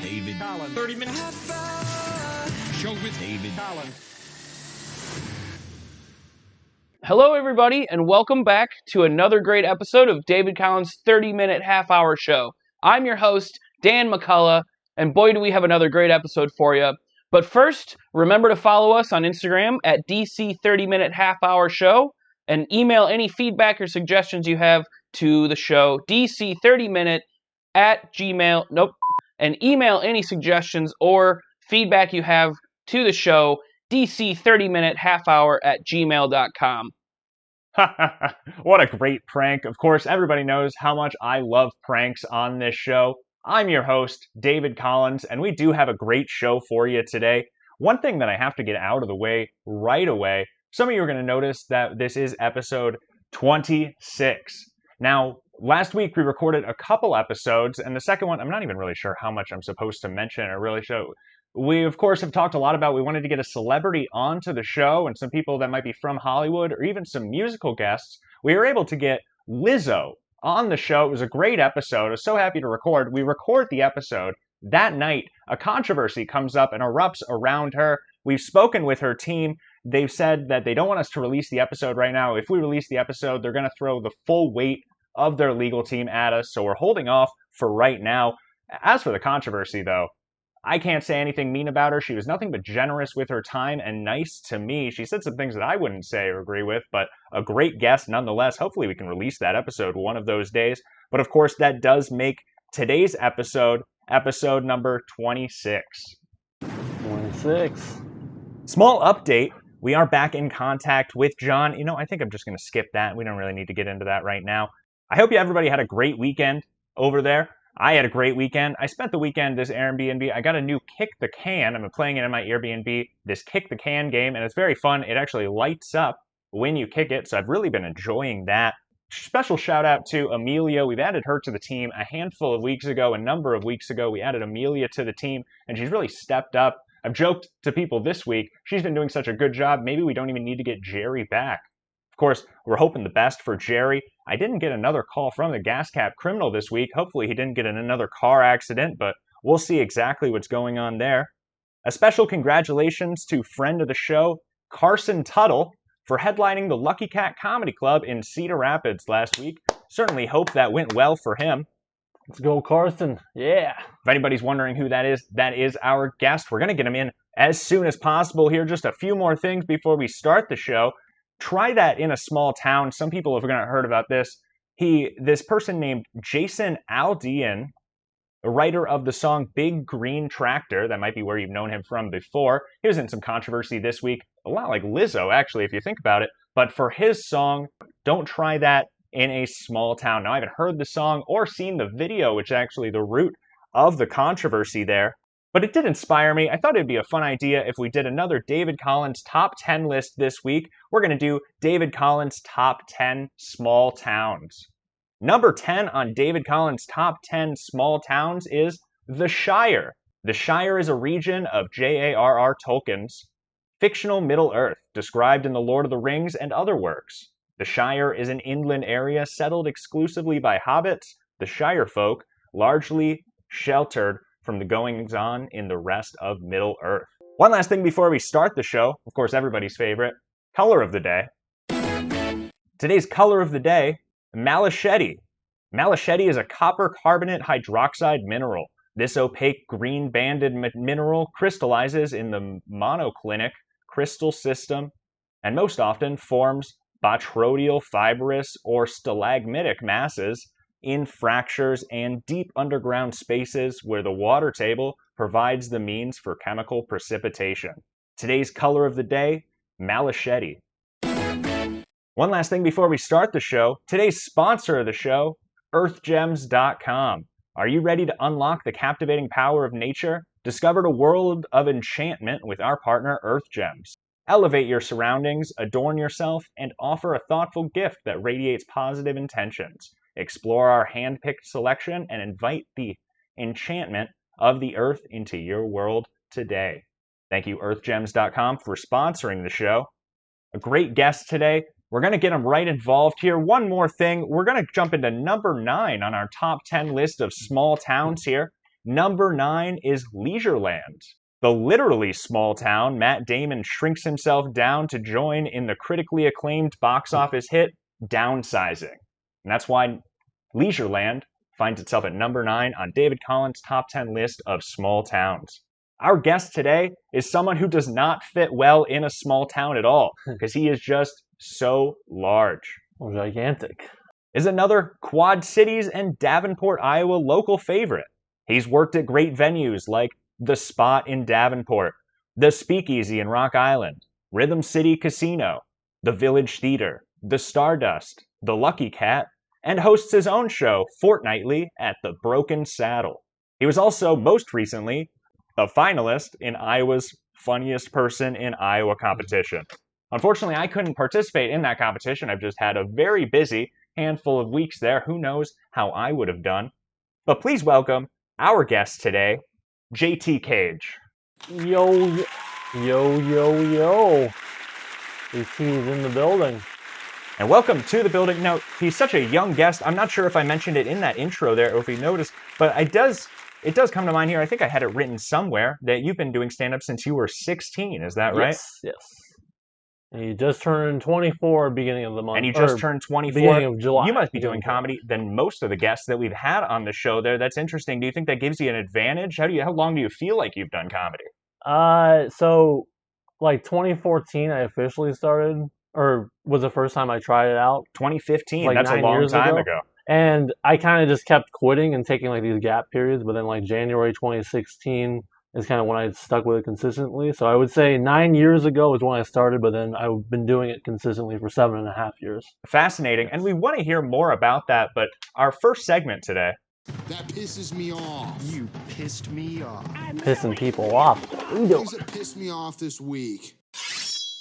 David Collins. 30 minutes. Show with David Collins. Hello, everybody, and welcome back to another great episode of David Collins' 30-minute half-hour show. I'm your host, Dan McCullough, and boy, do we have another great episode for you. But first, remember to follow us on Instagram at DC 30-minute half-hour show, and email any feedback or suggestions you have to the show, DC30minute at Gmail. And email any suggestions or feedback you have to the show, DC30minute half-hour at gmail.com. What a great prank. Of course, everybody knows how much I love pranks on this show. I'm your host, David Collins, and we do have a great show for you today. One thing that I have to get out of the way right away, some of you are going to notice that this is episode 26. Now, last week we recorded a couple episodes, and the second one, I'm not even really sure how much I'm supposed to mention or really show. We, of course, have talked a lot about we wanted to get a celebrity onto the show and some people that might be from Hollywood or even some musical guests. We were able to get Lizzo on the show. It was a great episode. I was so happy to record. We record the episode. That night, a controversy comes up and erupts around her. We've spoken with her team. They've said that they don't want us to release the episode right now. If we release the episode, they're going to throw the full weight of their legal team at us, so we're holding off for right now. As for the controversy, though, I can't say anything mean about her. She was nothing but generous with her time and nice to me. She said some things that I wouldn't say or agree with, but a great guest nonetheless. Hopefully we can release that episode one of those days. But of course, that does make today's episode number 26. 26. Small update. We are back in contact with John. I think I'm just going to skip that. We don't really need to get into that right now. I hope everybody had a great weekend over there. I had a great weekend. I spent the weekend this Airbnb. I got a new Kick the Can. I've been playing it in my Airbnb, this Kick the Can game, and it's very fun. It actually lights up when you kick it, so I've really been enjoying that. Special shout out to Amelia. We've added her to the team a handful of weeks ago. A number of weeks ago, we added Amelia to the team, and she's really stepped up. I've joked to people this week, she's been doing such a good job, maybe we don't even need to get Jerry back. Of course, we're hoping the best for Jerry. I didn't get another call from the gas cap criminal this week. Hopefully he didn't get in another car accident, but we'll see exactly what's going on there. A special congratulations to friend of the show, Carson Tuttle, for headlining the Lucky Cat Comedy Club in Cedar Rapids last week. Certainly hope that went well for him. Let's go, Carson. Yeah. If anybody's wondering who that is our guest. We're going to get him in as soon as possible here. Just a few more things before we start the show. Try that in a small town. Some people have heard about this. This person named Jason Aldean, a writer of the song Big Green Tractor, that might be where you've known him from before. He was in some controversy this week, a lot like Lizzo, actually, if you think about it. But for his song, Don't Try That in a Small Town. Now, I haven't heard the song or seen the video, which is actually the root of the controversy there. But it did inspire me. I thought it'd be a fun idea if we did another David Collins top 10 list this week. We're going to do David Collins top 10 small towns. Number 10 on David Collins top 10 small towns is The Shire. The Shire is a region of J.A.R.R. Tolkien's fictional Middle-earth, described in The Lord of the Rings and other works. The Shire is an inland area settled exclusively by hobbits, the Shire folk, largely sheltered from the goings-on in the rest of Middle-earth. One last thing before we start the show, of course everybody's favorite, color of the day. Today's color of the day, Malachite. Malachite is a copper carbonate hydroxide mineral. This opaque green-banded mineral crystallizes in the monoclinic crystal system and most often forms botryoidal fibrous or stalagmitic masses in fractures and deep underground spaces where the water table provides the means for chemical precipitation. Today's color of the day, Malachite. One last thing before we start the show, today's sponsor of the show, EarthGems.com. Are you ready to unlock the captivating power of nature? Discover a world of enchantment with our partner, EarthGems. Elevate your surroundings, adorn yourself, and offer a thoughtful gift that radiates positive intentions. Explore our hand-picked selection and invite the enchantment of the earth into your world today. Thank you, EarthGems.com, for sponsoring the show. A great guest today. We're going to get them right involved here. One more thing. We're going to jump into number 9 on our top 10 list of small towns here. Number 9 is Leisureland. The literally small town, Matt Damon shrinks himself down to join in the critically acclaimed box office hit, Downsizing. And that's why Leisureland finds itself at number 9 on David Collins' top 10 list of small towns. Our guest today is someone who does not fit well in a small town at all, because he is just so large. Oh, gigantic. Is another Quad Cities and Davenport, Iowa local favorite. He's worked at great venues like The Spot in Davenport, The Speakeasy in Rock Island, Rhythm City Casino, The Village Theater, The Stardust, The Lucky Cat, and hosts his own show fortnightly at The Broken Saddle. He was also, most recently, a finalist in Iowa's Funniest Person in Iowa competition. Unfortunately, I couldn't participate in that competition. I've just had a very busy handful of weeks there. Who knows how I would have done. But please welcome our guest today, JT Cage. Yo, yo, yo, yo. JT is in the building. And welcome to the building. Now, he's such a young guest. I'm not sure if I mentioned it in that intro there or if you noticed, but it does come to mind here. I think I had it written somewhere that you've been doing stand-up since you were 16. Is that right? Yes. And you just turned 24 beginning of the month. And you just turned 24. Beginning of July. You must be doing comedy than most of the guests that we've had on the show there. That's interesting. Do you think that gives you an advantage? How long do you feel like you've done comedy? So like 2014 I officially started, or was the first time I tried it out. 2015, like that's a long time ago. And I kind of just kept quitting and taking like these gap periods, but then like January 2016 is kind of when I stuck with it consistently. So I would say 9 years ago is when I started, but then I've been doing it consistently for 7.5 years. Fascinating. And we want to hear more about that, but our first segment today. That pisses me off. You pissed me off. Pissing people off. Things that pissed me off this week.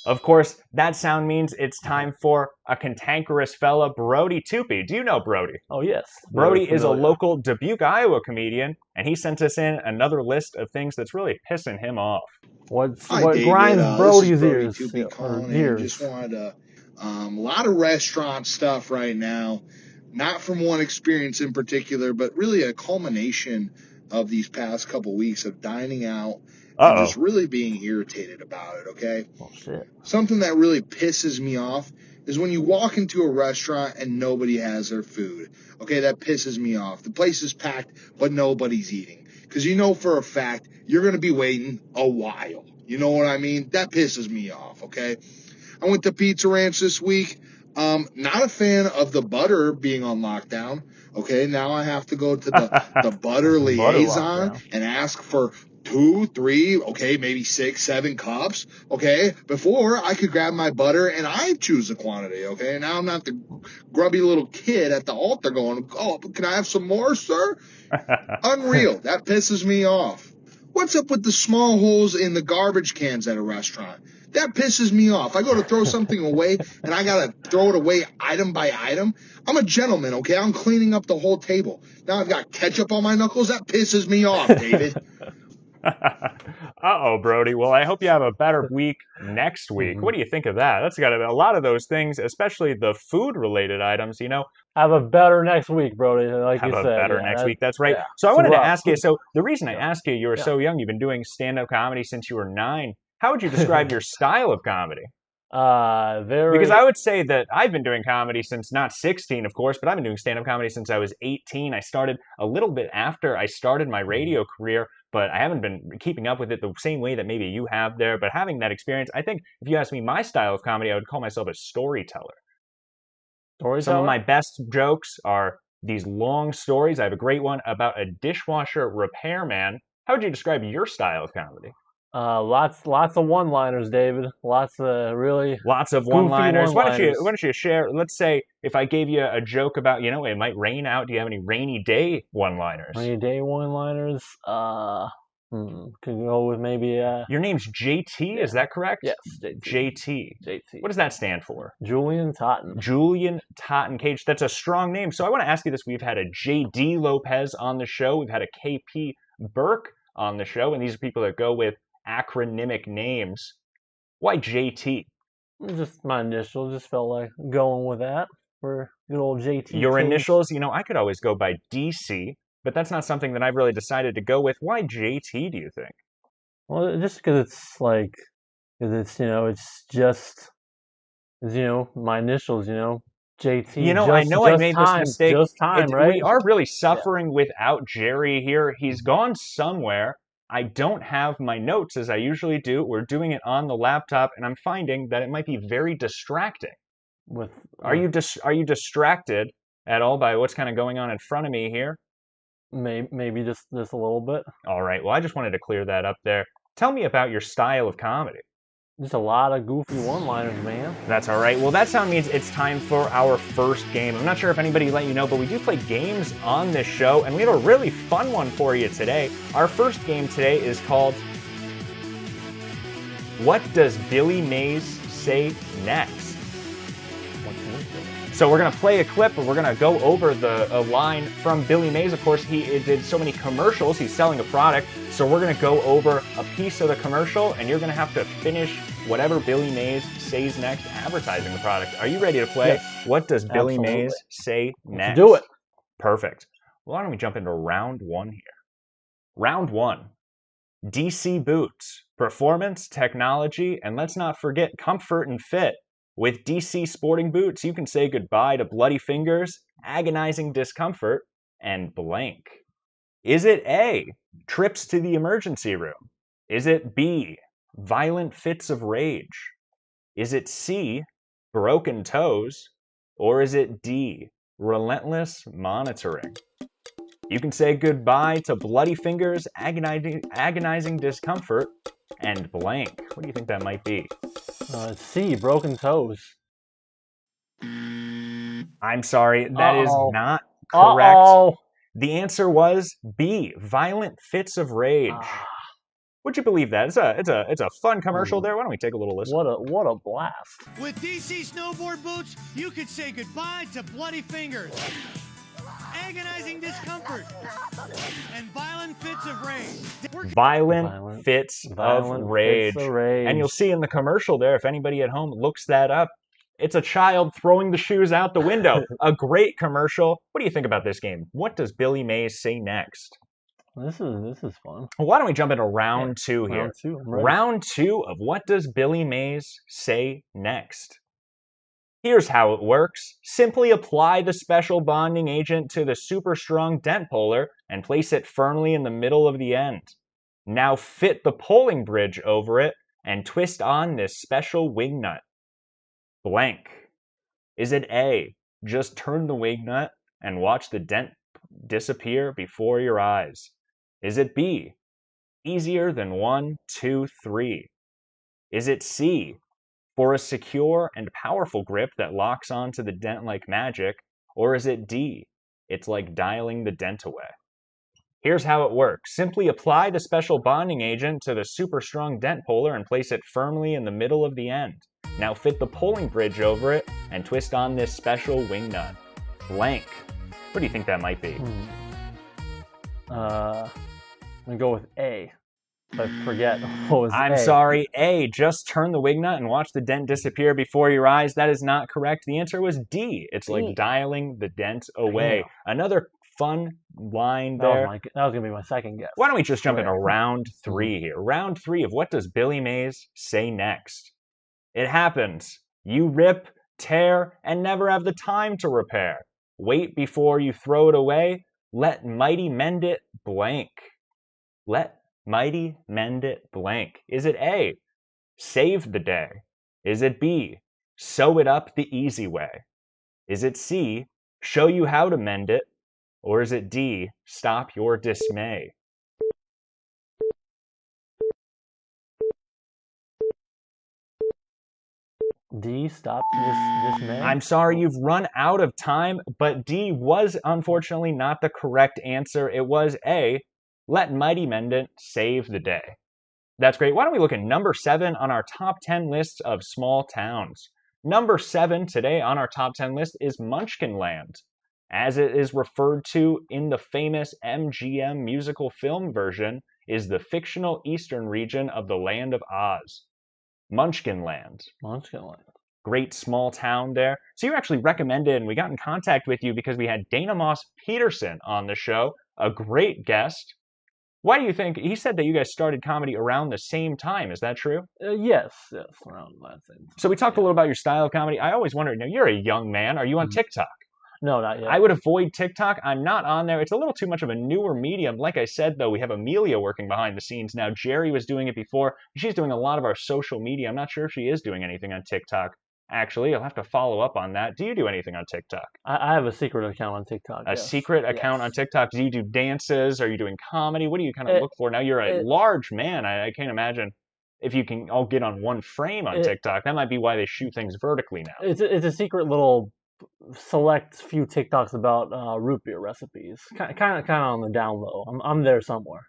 Of course, that sound means it's time for a cantankerous fella, Brody Tupy. Do you know Brody? Oh, yes. Brody is a local Dubuque, Iowa comedian, and he sent us in another list of things that's really pissing him off. What David, grinds Brody's Brody ears? Tupy calling in. Ears. Just wanted to, a lot of restaurant stuff right now, not from one experience in particular, but really a culmination of these past couple weeks of dining out and just really being irritated about it, okay? Oh, shit. Something that really pisses me off is when you walk into a restaurant and nobody has their food. Okay, that pisses me off. The place is packed, but nobody's eating. Because you know for a fact you're going to be waiting a while. You know what I mean? That pisses me off, okay? I went to Pizza Ranch this week. Not a fan of the butter being on lockdown. Okay, now I have to go to the butter liaison and ask for 2, 3, okay, maybe 6, 7 cups, okay? Before, I could grab my butter and I choose the quantity, okay? Now I'm not the grubby little kid at the altar going, oh, can I have some more, sir? Unreal. That pisses me off. What's up with the small holes in the garbage cans at a restaurant? That pisses me off. I go to throw something away and I got to throw it away item by item. I'm a gentleman, okay? I'm cleaning up the whole table. Now I've got ketchup on my knuckles. That pisses me off, David. Uh-oh, Brody. Well, I hope you have a better week next week. What do you think of that? That's got a lot of those things, especially the food-related items, you know. Have a better next week, Brody. Like you said. Have a better next week. That's right. Yeah. So I wanted to ask you, so the reason I asked you, you were so young, you've been doing stand-up comedy since you were 9. How would you describe your style of comedy? Because I would say that I've been doing comedy since not 16, of course, but I've been doing stand-up comedy since I was 18. I started a little bit after I started my radio career, but I haven't been keeping up with it the same way that maybe you have there. But having that experience, I think if you ask me my style of comedy, I would call myself a storyteller. Some of my best jokes are these long stories. I have a great one about a dishwasher repairman. How would you describe your style of comedy? Lots of one-liners, David. Lots of one-liners. Why don't you share? Let's say if I gave you a joke about, you know, it might rain out. Do you have any rainy day one-liners? Rainy day one-liners. Could go with maybe. Your name's JT, is that correct? Yes, JT. What does that stand for? Julian Totten. Julian Totten Cage. That's a strong name. So I want to ask you this: we've had a JD Lopez on the show. We've had a KP Burke on the show, and these are people that go with acronymic names. Why JT? Just my initials. Just felt like going with that for good old JT. Your Cage. initials, you know, I could always go by DC, but that's not something that I've really decided to go with. Why JT, do you think? Well, just because it's like, because it's, it's just, my initials, JT. I know I made this mistake. Just time, right? We are really suffering without Jerry here. He's gone somewhere. I don't have my notes as I usually do. We're doing it on the laptop, and I'm finding that it might be very distracting. Are you distracted at all by what's kind of going on in front of me here? Maybe just a little bit. All right. Well, I just wanted to clear that up there. Tell me about your style of comedy. Just a lot of goofy one-liners, man. That's all right. Well, that sound means it's time for our first game. I'm not sure if anybody let you know, but we do play games on this show, and we have a really fun one for you today. Our first game today is called What Does Billy Mays Say Next? So we're going to play a clip, and we're going to go over a line from Billy Mays. Of course, he did so many commercials. He's selling a product. So we're going to go over a piece of the commercial, and you're going to have to finish whatever Billy Mays says next advertising the product. Are you ready to play? Yes. What does Billy Absolutely. Mays say next? Let's do it. Perfect. Well, why don't we jump into round one here? Round one. DC Boots. Performance, technology, and let's not forget comfort and fit. With DC Sporting Boots, you can say goodbye to bloody fingers, agonizing discomfort, and blank. Is it A, trips to the emergency room? Is it B, violent fits of rage? Is it C, broken toes? Or is it D, relentless monitoring? You can say goodbye to bloody fingers, agonizing discomfort, and blank. What do you think that might be? C, broken toes. I'm sorry, that is not correct. Uh-oh. The answer was B, violent fits of rage. Would you believe that? It's a fun commercial there. Why don't we take a little listen? What a blast. With DC snowboard boots, you could say goodbye to bloody fingers, agonizing discomfort, and violent fits of rage. Violent fits of rage. Fits of rage. And you'll see in the commercial there, if anybody at home looks that up, it's a child throwing the shoes out the window. A great commercial. What do you think about this game? What does Billy Mays say next? This is fun. Why don't we jump into round two here? Round two. I'm ready. Round two of What Does Billy Mays Say Next? Here's how it works. Simply apply the special bonding agent to the super strong dent puller and place it firmly in the middle of the end. Now fit the pulling bridge over it and twist on this special wing nut. Blank. Is it A, just turn the wing nut and watch the dent disappear before your eyes? Is it B, easier than 1, 2, 3? Is it C, for a secure and powerful grip that locks onto the dent like magic? Or is it D, it's like dialing the dent away? Here's how it works. Simply apply the special bonding agent to the super strong dent puller and place it firmly in the middle of the end. Now fit the pulling bridge over it and twist on this special wing nut. Blank. What do you think that might be? I'm gonna go with A. I forget what was I'm A. sorry, A, just turn the wing nut and watch the dent disappear before your eyes. That is not correct. The answer was D. It's like dialing the dent away. Another fun line there. That was gonna be my second guess. Why don't we just jump into round three here? Round three of What Does Billy Mays Say Next? It happens. You rip, tear, and never have the time to repair. Wait before you throw it away. Let mighty mend it blank. Let mighty mend it blank. Is it A, save the day? Is it B, sew it up the easy way? Is it C, show you how to mend it? Or is it D, stop your dismay? D, stop this man. I'm sorry, you've run out of time, but D was unfortunately not the correct answer. It was A, let mighty mend it save the day. That's great. Why don't we look at number 7 on our top 10 lists of small towns? Number 7 today on our top 10 list is Munchkinland, as it is referred to in the famous MGM musical film version, is the fictional eastern region of the land of Oz. Munchkinland. Munchkinland. Great small town there. So you actually recommended, and we got in contact with you because we had Dana Moss Peterson on the show. a great guest. Why do you think he said that you guys started comedy around the same time? Is that true? Yes, around that same time. So we talked a little about your style of comedy. I always wondered, now you're a young man. Are you on TikTok? No, not yet. I would avoid TikTok. I'm not on there. It's a little too much of a newer medium. Like I said, though, we have Amelia working behind the scenes now. Jerry was doing it before. She's doing a lot of our social media. I'm not sure if she is doing anything on TikTok. Actually, I'll have to follow up on that. Do you do anything on TikTok? I have a secret account on TikTok. A secret account on TikTok? Do you do dances? Are you doing comedy? What do you kind of look for? Now you're a large man. I can't imagine if you can all get on one frame on TikTok. That might be why they shoot things vertically now. It's a secret little select few TikToks about root beer recipes. Kind of on the down low. I'm there somewhere.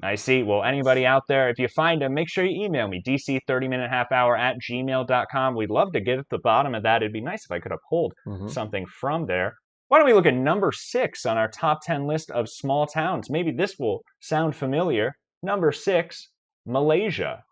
I see. Well, anybody out there, if you find them, make sure you email me, dc30minutehalfhour@gmail.com. We'd love to get at the bottom of that. It'd be nice if I could have pulled something from there. Why don't we look at number 6 on our top 10 list of small towns? Maybe this will sound familiar. Number 6, Malaysia.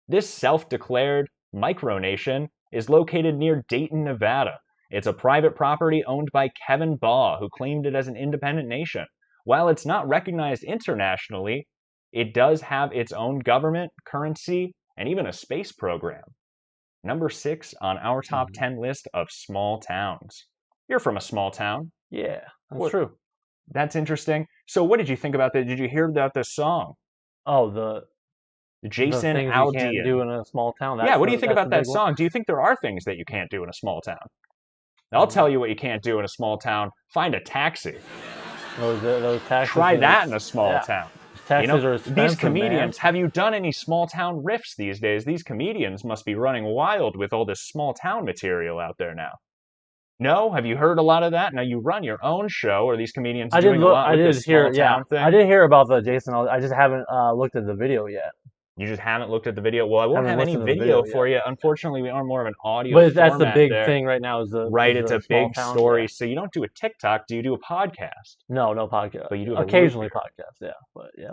This self-declared micronation is located near Dayton, Nevada. It's a private property owned by Kevin Baugh, who claimed it as an independent nation. While it's not recognized internationally, it does have its own government, currency, and even a space program. Number 6 on our top 10 list of small towns. You're from a small town. Yeah, that's true. That's interesting. So what did you think about that? Did you hear about this song? Oh, the Jason things Aldean. you can't do in a small town. Yeah, what do you think about that song? Do you think there are things that you can't do in a small town? I'll tell you what you can't do in a small town. Find a taxi. Those taxis. Try that in a small town. Taxis are expensive, these comedians, man. have you done any small town riffs these days? These comedians must be running wild with all this small town material out there now. No? Have you heard a lot of that? Now you run your own show, or these comedians doing a lot with this small town thing? I did hear about the Jason. I just haven't looked at the video yet. You just haven't looked at the video? Well, I won't have any video for you. Unfortunately, we are more of an audio format. But that's the big thing right now. It's a big story. So you don't do a TikTok. Do you do a podcast? No podcast. But you do occasionally podcast. Yeah, but yeah.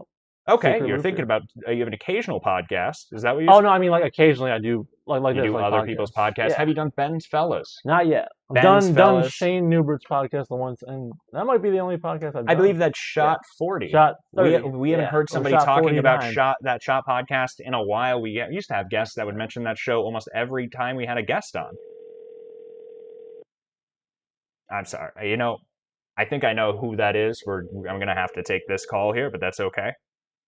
Okay, you're thinking about you have an occasional podcast. Is that what you? Oh no, I mean like occasionally I do like you this, do like other podcasts. people's podcasts. Yeah. Have you done Ben's Fellas? Not yet. I've done Shane Newbert's podcast the once, and that might be the only podcast I've done. I believe that's Shot 40. Shot 30. We haven't heard somebody talking about that Shot podcast in a while. We used to have guests that would mention that show almost every time we had a guest on. I'm sorry. I think I know who that is. I'm going to have to take this call here, but that's okay.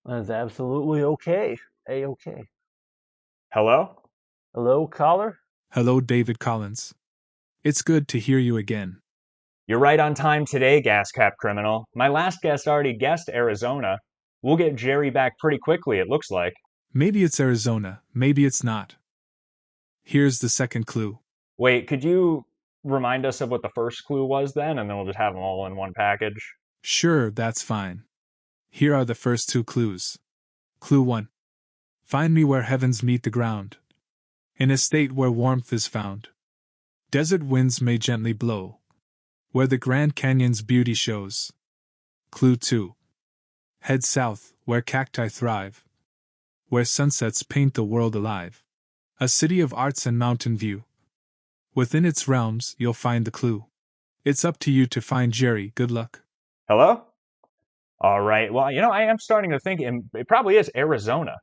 That's absolutely okay. A-okay. Hello? Hello, caller? Hello, David Collins. It's good to hear you again. You're right on time today, Gas Cap Criminal. My last guest already guessed Arizona. We'll get Jerry back pretty quickly, it looks like. Maybe it's Arizona, maybe it's not. Here's the second clue. Wait, could you remind us of what the first clue was then, and then we'll just have them all in one package? Sure, that's fine. Here are the first 2 clues. Clue 1. Find me where heavens meet the ground. In a state where warmth is found. Desert winds may gently blow. Where the Grand Canyon's beauty shows. Clue 2. Head south, where cacti thrive. Where sunsets paint the world alive. A city of arts and mountain view. Within its realms, you'll find the clue. It's up to you to find Jerry. Good luck. Hello? All right. Well, I am starting to think it probably is Arizona.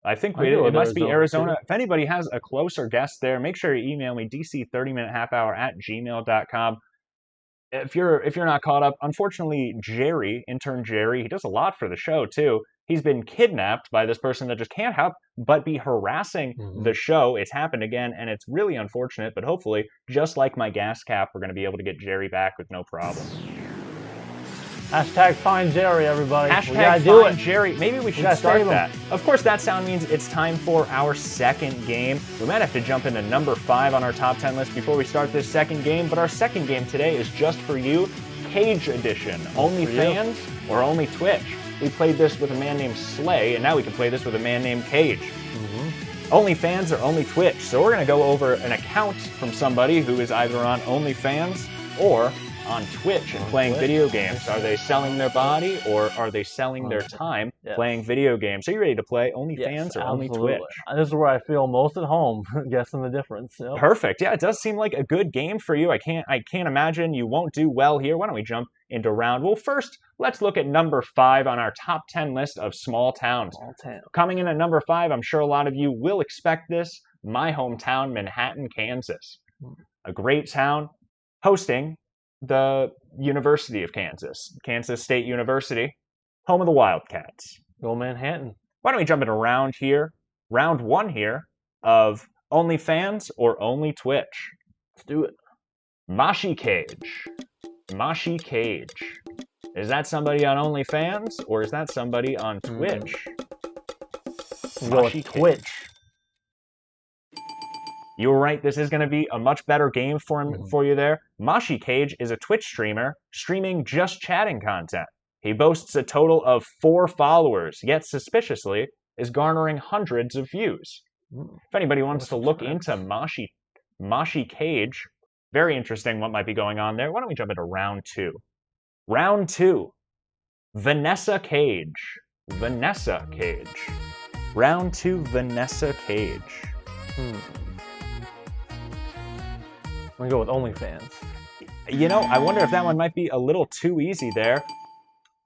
I think it must be Arizona. If anybody has a closer guess there, make sure you email me, dc30minutehalfhour@gmail.com. If you're not caught up, unfortunately, intern Jerry, he does a lot for the show, too. He's been kidnapped by this person that just can't help but be harassing the show. It's happened again, and it's really unfortunate, but hopefully, just like my gas cap, we're going to be able to get Jerry back with no problem. Hashtag find Jerry, everybody. Hashtag find Jerry. Maybe we should start that. Of course, that sound means it's time for our second game. We might have to jump into number 5 on our top 10 list before we start this second game, but our second game today is just for you, Cage Edition. Only fans or only Twitch. We played this with a man named Slay, and now we can play this with a man named Cage. OnlyFans or only Twitch. So we're going to go over an account from somebody who is either on OnlyFans or on Twitch and playing video games. Are they selling their body or are they selling their time Yes. playing video games? Are you ready to play OnlyFans Yes, or only absolutely. Twitch? This is where I feel most at home, guessing the difference. Yep. Perfect. Yeah, it does seem like a good game for you. I can't imagine you won't do well here. Why don't we jump into round? Well, first, let's look at number 5 on our top 10 list of small towns. Small town. Coming in at number 5, I'm sure a lot of you will expect this, my hometown, Manhattan, Kansas. A great town hosting the University of Kansas, Kansas State University, home of the Wildcats. Go Manhattan. Why don't we jump into round 1 here of OnlyFans or only Twitch? Let's do it. Moshi Cage. Moshi Cage. Is that somebody on OnlyFans or is that somebody on Twitch? Let's go with Twitch. You were right, this is going to be a much better game for you there. Moshi Cage is a Twitch streamer streaming just chatting content. He boasts a total of 4 followers, yet suspiciously is garnering hundreds of views. If anybody wants to look into Moshi Cage, very interesting what might be going on there. Why don't we jump into round 2? Round 2, Vanessa Cage. Vanessa Cage. Round 2, Vanessa Cage. I'm going to go with OnlyFans. You know, I wonder if that one might be a little too easy there.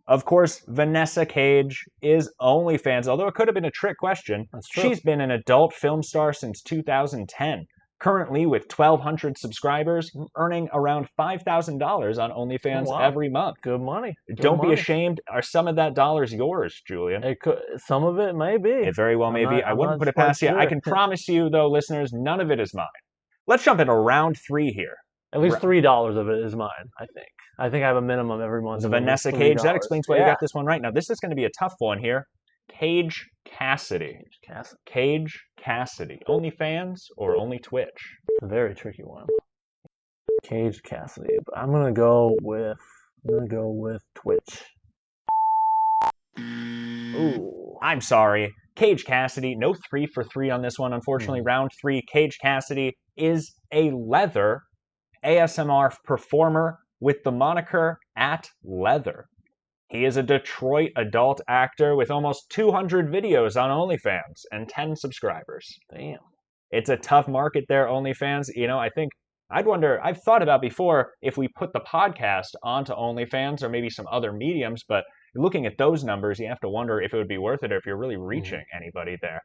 Of course, Vanessa Cage is OnlyFans, although it could have been a trick question. That's true. She's been an adult film star since 2010. Currently, with 1,200 subscribers, earning around $5,000 on OnlyFans every month. Good money. Don't be ashamed. Are some of that dollars yours, Julian? It could. Some of it may be. It very well may be. I wouldn't put it past you. I can promise you, though, listeners, none of it is mine. Let's jump into round 3 here. At least $3 of it is mine, I think. I think I have a minimum every month. The Vanessa Cage. That explains why you got this one right. Now, this is going to be a tough one here. Cage Cassidy. Cage Cassidy. OnlyFans or only Twitch? It's a very tricky one. Cage Cassidy. But I'm gonna go with Twitch. Ooh. I'm sorry. Cage Cassidy, no 3 for 3 on this one. Unfortunately, round 3, Cage Cassidy is a leather ASMR performer with the moniker @Leather. He is a Detroit adult actor with almost 200 videos on OnlyFans and 10 subscribers. Damn. It's a tough market there, OnlyFans. You know, I've thought about before if we put the podcast onto OnlyFans or maybe some other mediums, but looking at those numbers, you have to wonder if it would be worth it or if you're really reaching anybody there.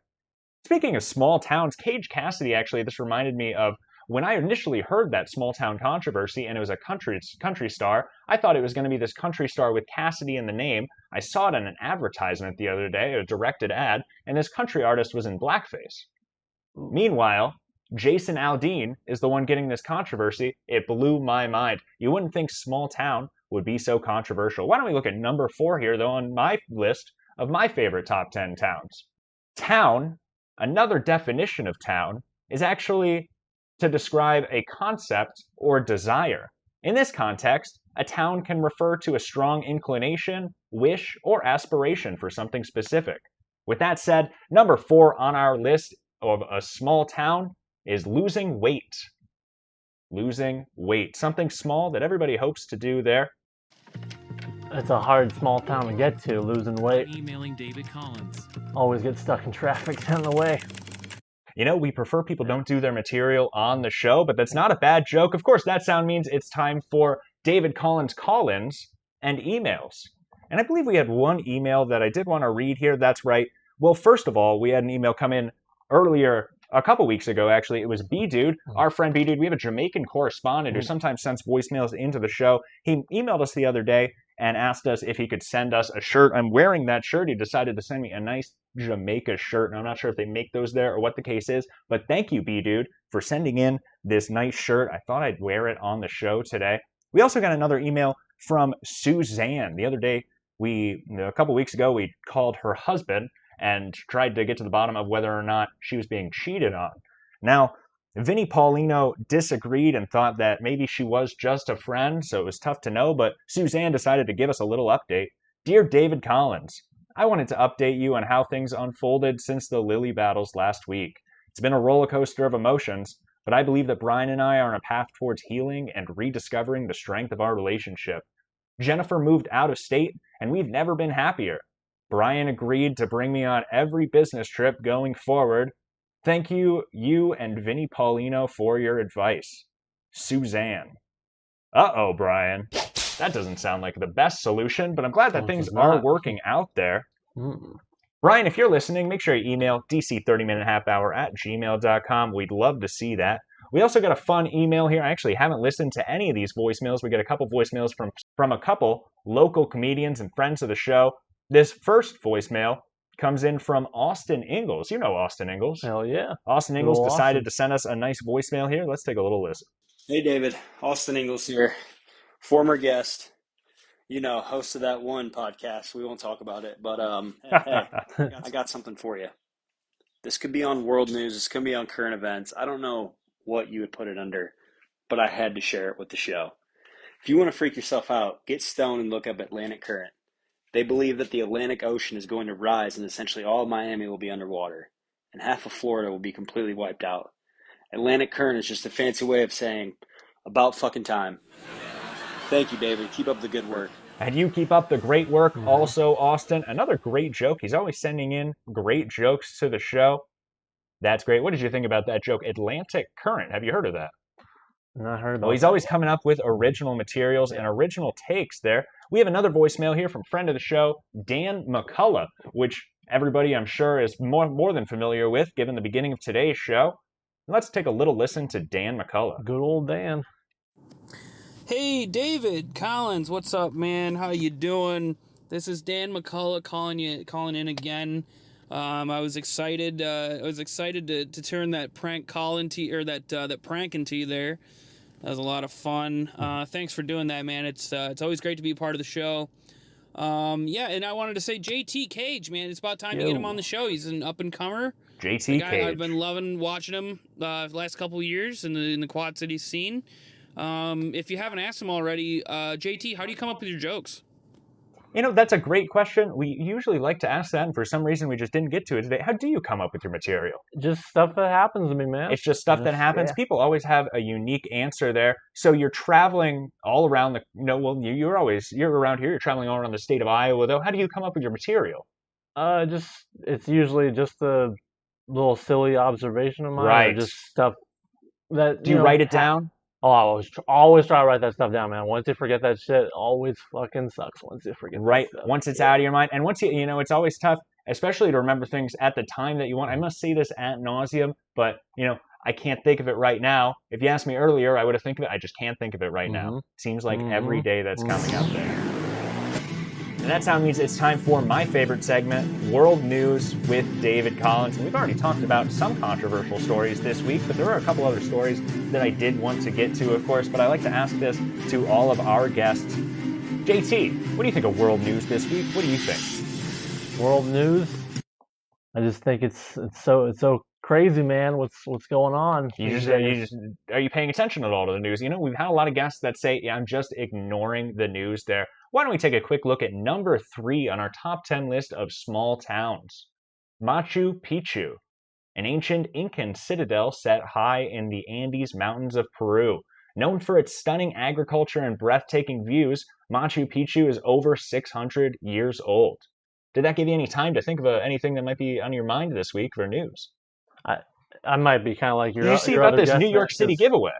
Speaking of small towns, Cage Cassidy, actually, this reminded me of when I initially heard that small town controversy and it was a country star. I thought it was going to be this country star with Cassidy in the name. I saw it in an advertisement the other day, a directed ad, and this country artist was in blackface. Meanwhile, Jason Aldean is the one getting this controversy. It blew my mind. You wouldn't think small town would be so controversial. Why don't we look at number 4 here, though, on my list of my favorite top 10 towns. Town, another definition of town, is actually to describe a concept or desire. In this context, a town can refer to a strong inclination, wish, or aspiration for something specific. With that said, number 4 on our list of a small town is losing weight. Losing weight. Something small that everybody hopes to do there. It's a hard small town to get to, losing weight. Emailing David Collins. Always get stuck in traffic down the way. You know, we prefer people don't do their material on the show, but that's not a bad joke. Of course, that sound means it's time for David Collins call-ins and emails. And I believe we had one email that I did want to read here. That's right. Well, first of all, we had an email come in earlier, a couple weeks ago, actually. It was B-Dude, our friend B-Dude. We have a Jamaican correspondent who sometimes sends voicemails into the show. He emailed us the other day and asked us if he could send us a shirt. I'm wearing that shirt. He decided to send me a nice Jamaica shirt, and I'm not sure if they make those there or what the case is, but thank you, B-Dude, for sending in this nice shirt. I thought I'd wear it on the show today. We also got another email from Suzanne. The other day, a couple weeks ago, we called her husband and tried to get to the bottom of whether or not she was being cheated on. Now, Vinny Paulino disagreed and thought that maybe she was just a friend, so it was tough to know, but Suzanne decided to give us a little update. Dear David Collins, I wanted to update you on how things unfolded since the Lily battles last week. It's been a roller coaster of emotions, but I believe that Brian and I are on a path towards healing and rediscovering the strength of our relationship. Jennifer moved out of state, and we've never been happier. Brian agreed to bring me on every business trip going forward. Thank you, you and Vinnie Paulino, for your advice. Suzanne. Uh-oh, Brian. That doesn't sound like the best solution, but I'm glad that things are working out there. Brian, if you're listening, make sure you email dc30minutehalfhour@gmail.com. We'd love to see that. We also got a fun email here. I actually haven't listened to any of these voicemails. We got a couple voicemails from a couple local comedians and friends of the show. This first voicemail comes in from Austin Ingalls. You know Austin Ingalls. Hell yeah. Austin Ingalls decided to send us a nice voicemail here. Let's take a little listen. Hey, David. Austin Ingalls here. Former guest. You know, host of that one podcast. We won't talk about it. But, hey, I got something for you. This could be on world news. This could be on current events. I don't know what you would put it under, but I had to share it with the show. If you want to freak yourself out, get stoned and look up Atlantic Current. They believe that the Atlantic Ocean is going to rise and essentially all of Miami will be underwater, and half of Florida will be completely wiped out. Atlantic Current is just a fancy way of saying, about fucking time. Thank you, David. Keep up the good work. And you keep up the great work also, Austin. Another great joke. He's always sending in great jokes to the show. That's great. What did you think about that joke? Atlantic Current. Have you heard of that? Not heard about Well, he's always coming up with original materials and original takes there. We have another voicemail here from friend of the show, Dan McCullough, which everybody, I'm sure, is more than familiar with, given the beginning of today's show. Let's take a little listen to Dan McCullough. Good old Dan. Hey, David Collins, what's up, man? How you doing? This is Dan McCullough calling in again. I was excited. To turn that prank call into that prank into you there. That was a lot of fun. Thanks for doing that, man. It's always great to be a part of the show. And I wanted to say JT Cage, man. It's about time to get him on the show. He's an up and comer. JT Cage. I've been loving watching him the last couple of years in the Quad Cities scene. If you haven't asked him already, JT, how do you come up with your jokes? You know, that's a great question. We usually like to ask that, and for some reason we just didn't get to it today. How do you come up with your material? Just stuff that happens to me, man. It's just stuff that happens. Yeah. People always have a unique answer there. So you're traveling all around you're around here. You're traveling all around the state of Iowa, though. How do you come up with your material? It's usually just a little silly observation of mine. Right. Or just stuff that. Do you write it down? Oh, I always try to write that stuff down, man. Once you forget that shit, it always fucking sucks once you forget Right. that stuff. Once it's out of your mind. And once it's always tough, especially to remember things at the time that you want. I must say this ad nauseum, but, I can't think of it right now. If you asked me earlier, I would have think of it. I just can't think of it right now. Seems like every day that's coming up there. And that sound means it's time for my favorite segment, World News with David Collins. And we've already talked about some controversial stories this week, but there are a couple other stories that I did want to get to, of course. But I like to ask this to all of our guests. JT, what do you think of World News this week? What do you think? World news. I just think it's so crazy, man. What's going on? Are you paying attention at all to the news? We've had a lot of guests that say, I'm just ignoring the news there. Why don't we take a quick look at number 3 on our top 10 list of small towns? Machu Picchu, an ancient Incan citadel set high in the Andes Mountains of Peru. Known for its stunning agriculture and breathtaking views, Machu Picchu is over 600 years old. Did that give you any time to think of anything that might be on your mind this week for news? I might be kind of like your. Did you see about this New York City giveaway?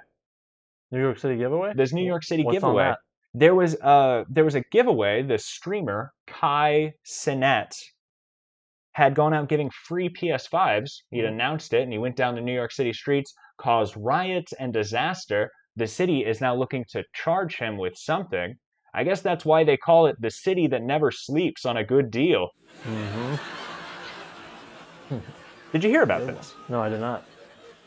New York City giveaway? This New York City What's giveaway. on that? There was a giveaway. The streamer Kai Cenat had gone out giving free PS5s. He'd announced it, and he went down the New York City streets, caused riots and disaster. The city is now looking to charge him with something. I guess that's why they call it the city that never sleeps on a good deal. Did you hear about this? No, I did not.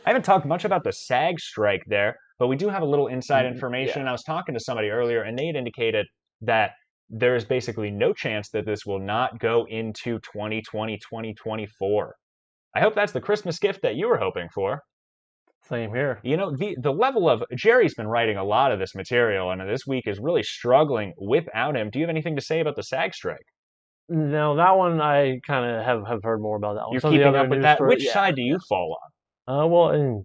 I haven't talked much about the SAG strike there, but we do have a little inside information. I was talking to somebody earlier, and they had indicated that there is basically no chance that this will not go into 2020, 2024. I hope that's the Christmas gift that you were hoping for. Same here. The level of Jerry's been writing a lot of this material, and this week is really struggling without him. Do you have anything to say about the SAG strike? No, that one I kind of have heard more about that one. You're keeping up with that? Which side do you fall on? Well, in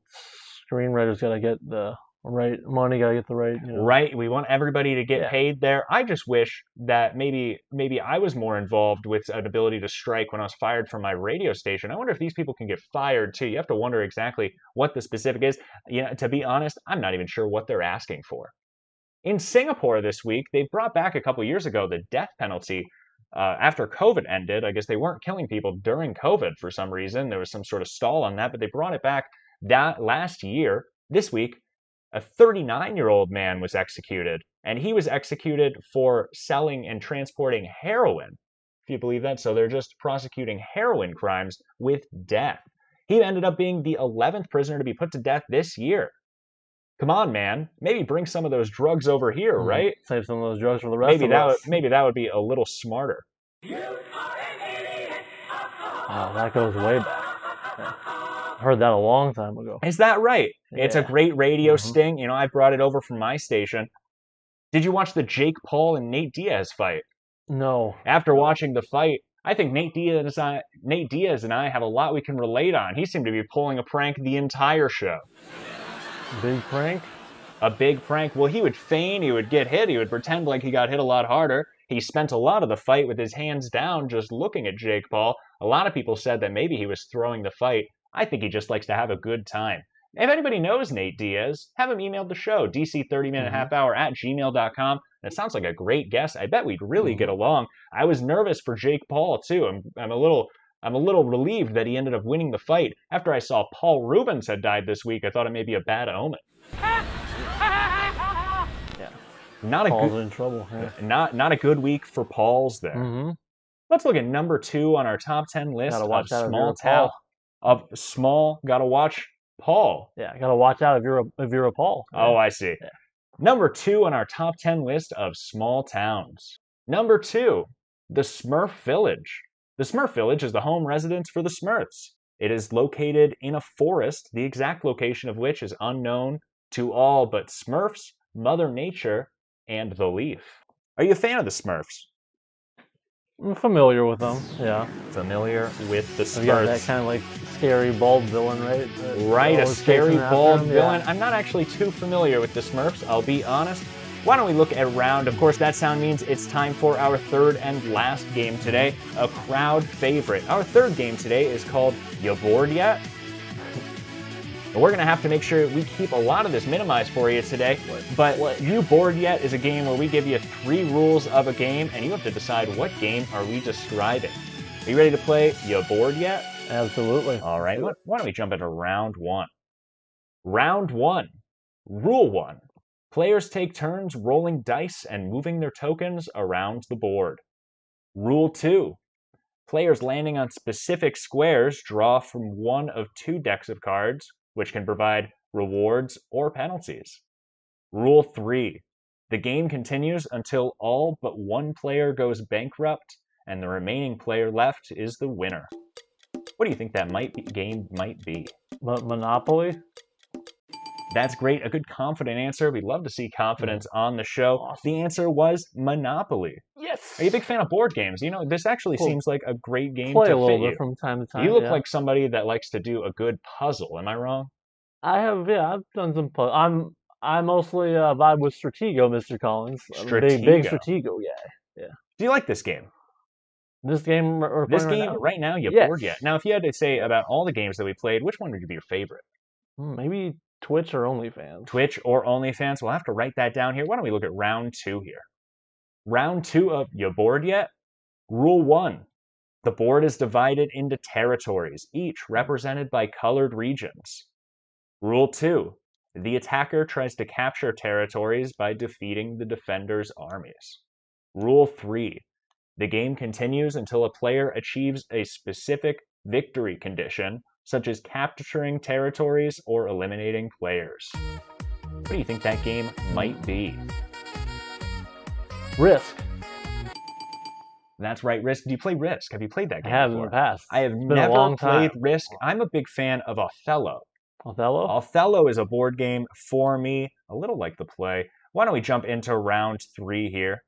screenwriters got to get the right money, got to get the right, Right, we want everybody to get Yeah. paid there. I just wish that maybe I was more involved with an ability to strike when I was fired from my radio station. I wonder if these people can get fired too. You have to wonder exactly what the specific is. To be honest, I'm not even sure what they're asking for. In Singapore this week, they brought back a couple years ago the death penalty. After COVID ended, I guess they weren't killing people during COVID for some reason. There was some sort of stall on that, but they brought it back that last year. This week, a 39-year-old man was executed, and he was executed for selling and transporting heroin. If you believe that, so they're just prosecuting heroin crimes with death. He ended up being the 11th prisoner to be put to death this year. Come on, man. Maybe bring some of those drugs over here, right? Save some of those drugs for the rest of us. Maybe that would be a little smarter. Oh, that goes way back. Yeah. I heard that a long time ago. Is that right? Yeah. It's a great radio sting. I brought it over from my station. Did you watch the Jake Paul and Nate Diaz fight? No. After watching the fight, I think Nate Diaz and I have a lot we can relate on. He seemed to be pulling a prank the entire show. Big prank? A big prank. Well, he would feign, he would get hit, he would pretend like he got hit a lot harder. He spent a lot of the fight with his hands down just looking at Jake Paul. A lot of people said that maybe he was throwing the fight. I think he just likes to have a good time. If anybody knows Nate Diaz, have him email the show, dc30minutehalfhour@gmail.com. It sounds like a great guest. I bet we'd really get along. I was nervous for Jake Paul, too. I'm a little relieved that he ended up winning the fight. After I saw Paul Rubens had died this week, I thought it may be a bad omen. Yeah. Paul's in trouble. Yeah. Not a good week for Paul's there. Mm-hmm. Let's look at number 2 on our top 10 list Gotta watch of out small town. Gotta watch Paul. Yeah, gotta watch out if you're a Paul. Yeah. Oh, I see. Yeah. Number 2 on our top 10 list of small towns. Number 2, the Smurf Village. The Smurf Village is the home residence for the Smurfs. It is located in a forest, the exact location of which is unknown to all but Smurfs, Mother Nature, and the Leaf. Are you a fan of the Smurfs? I'm familiar with them, yeah. Familiar with the So you got that Smurfs. kind of like scary bald villain, right? Right, a Always scary chasing after bald him, villain. yeah. I'm not actually too familiar with the Smurfs, I'll be honest. Why don't we look at round? Of course, that sound means it's time for our third and last game today, a crowd favorite. Our third game today is called You Bored Yet? And we're going to have to make sure we keep a lot of this minimized for you today. But You Bored Yet is a game where we give you 3 rules of a game, and you have to decide what game are we describing. Are you ready to play You Bored Yet? Absolutely. All right, why don't we jump into round 1? Round 1. Rule 1. Players take turns rolling dice and moving their tokens around the board. Rule 2. Players landing on specific squares draw from one of 2 decks of cards, which can provide rewards or penalties. Rule 3. The game continues until all but one player goes bankrupt, and the remaining player left is the winner. What do you think that game might be? Monopoly? That's great. A good confident answer. We'd love to see confidence on the show. Awesome. The answer was Monopoly. Yes. Are you a big fan of board games? This actually seems like a great game Play to a little fit bit you. from time to time. You look yeah. like somebody that likes to do a good puzzle. Am I wrong? I've done some. I mostly vibe with Stratego, Mr. Collins. I'm a big Stratego guy. Do you like this game? This game we're This playing game right right now, you Yes. bored yet? Now, if you had to say about all the games that we played, which one would be your favorite? now? Maybe Twitch or OnlyFans. Twitch or OnlyFans? We'll have to write that down here. Why don't we look at round 2 here? Round 2 of You Bored Yet? Rule 1. The board is divided into territories, each represented by colored regions. Rule 2. The attacker tries to capture territories by defeating the defender's armies. Rule 3. The game continues until a player achieves a specific victory condition, such as capturing territories or eliminating players. What do you think that game might be? Risk. That's right, Risk. Do you play Risk? Have you played that I game have before? in the past. I have It's been a never long played time. Risk. I'm a big fan of Othello. Othello? Othello is a board game for me, a little like the play. Why don't we jump into round 3 here?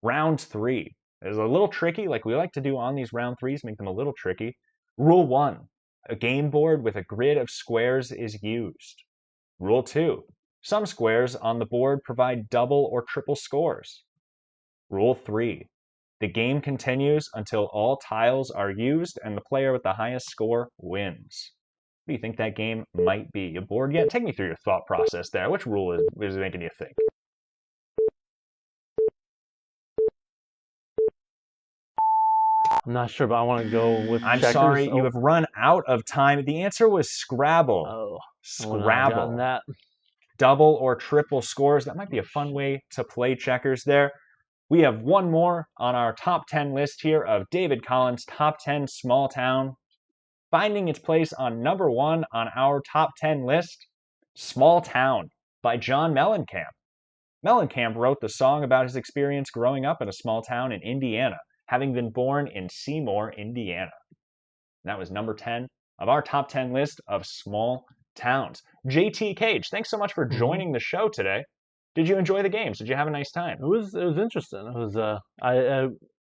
Round 3 is a little tricky, like we like to do on these round 3s, make them a little tricky. Rule 1. A game board with a grid of squares is used. Rule 2. Some squares on the board provide double or triple scores. Rule 3. The game continues until all tiles are used and the player with the highest score wins. What do you think that game might be? You bored yet? Take me through your thought process there. Which rule is making you think? I'm not sure, but I want to go with I'm checkers. sorry, you have run out of time. The answer was Scrabble. Oh, Scrabble. That. Double or triple scores. That might be a fun way to play checkers there. We have one more on our top 10 list here of David Collins' top 10 small town. Finding its place on number 1 on our top 10 list, Small Town by John Mellencamp. Mellencamp wrote the song about his experience growing up in a small town in Indiana, having been born in Seymour, Indiana. And that was number 10 of our top 10 list of small towns. JT Cage, thanks so much for joining the show today. Did you enjoy the games? Did you have a nice time? It was interesting. It was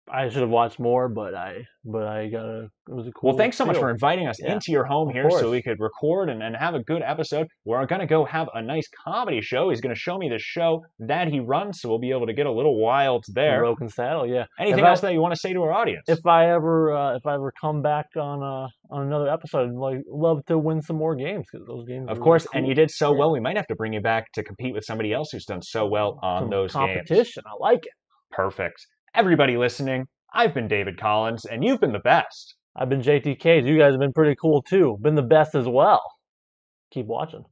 I should have watched more, but it was a cool. Well, thanks so much feel. for inviting us into your home here course. so we could record and have a good episode. We're going to go have a nice comedy show. He's going to show me the show that he runs, so we'll be able to get a little wild there. Broken Saddle, yeah. Anything else that you want to say to our audience? If I ever come back on another episode, I'd love to win some more games because those games. Of course, cool. And you did so well. We might have to bring you back to compete with somebody else who's done so well on some those competition. games. I like it. Perfect. Everybody listening, I've been David Collins, and you've been the best. I've been JT Cage. You guys have been pretty cool too. Been the best as well. Keep watching.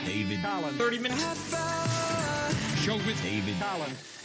David Collins. 30 minutes. Show with David Collins.